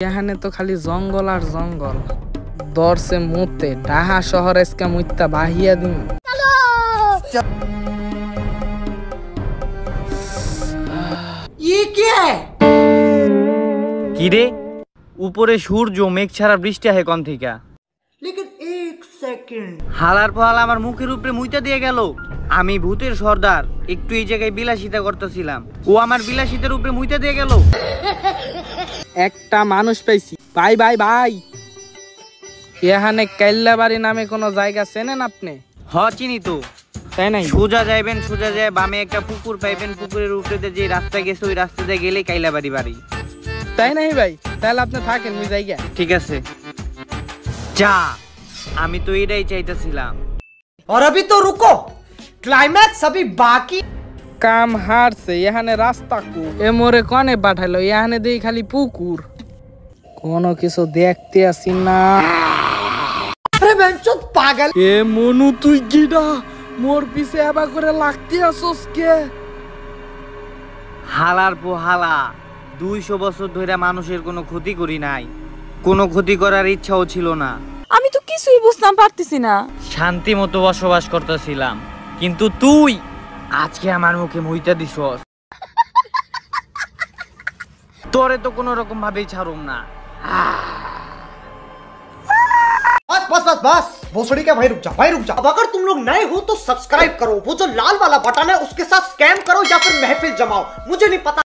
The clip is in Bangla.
এখানে তো খালি জঙ্গল আর জঙ্গল। দর্শে মুতে ঢাহা শহর এসকে মুইতা বাহিয়া দিন। কি রে, উপরে সূর্য মেঘ ছাড়া বৃষ্টি আহে কোন থেকে? হালার পহালা আমার মুখের উপরে মুইতা দিয়ে গেল। আমি ভূতের সর্দার, একটু এই জায়গায় বিলাসিতা করতেছিলাম, ও আমার বিলাসিতার উপরে মুইতা দিয়ে গেল। একটা মানুষ পাইছি। ভাই ভাই ভাই, এখানে কাইল্লাবাড়ি নামে কোনো জায়গা চেনেন আপনি? হ, চিনি তো। তাই নাই? সোজা যাইবেন, সোজা যায় বামে একটা পুকুর পাইবেন, পুকুরের উপরে যে রাস্তা গেছে ওই রাস্তাতে গেলেই কাইলাবাড়ি বাড়ি। তাই নাই ভাই? তাহলে আপনি থাকেন ওই জায়গা। ঠিক আছে, যা। আমি তো এটাই চাইতেছিলাম। और अभी तो रुको, क्लाइमैक्स अभी बाकी। কাম হারছে, এখানে রাস্তা কু এ মোরে কনে পাঠাইলো? এখানে দেই খালি পুকুর, কোনো কিছু দেখতে আসি না। अरे बेंचोद पागल। এ মনু তুই গিডা মোর পিছে আবা করে লাগতে আসোস কে? হালার পোহালা, 200 বছর ধরে মানুষের কোনো ক্ষতি করি নাই, কোনো ক্ষতি করার ইচ্ছাও ছিল না। আমি তো কিছুই বুঝতাম পারতেছি না। শান্তি মতো বসবাস করতেছিলাম, কিন্তু তুই আজকে আমার মুখে মুইতা দিছস। তোরে তো কোনো রকম ভাবেই ছাড়ুম না। बस बस बस बस, भोसड़ी का भाई रुक जा, भाई रुक जा। अब अगर तुम लोग नए हो तो सब्सक्राइब करो, वो जो लाल वाला बटन है उसके साथ स्कैम करो या फिर महफिल जमाओ, मुझे नहीं पता।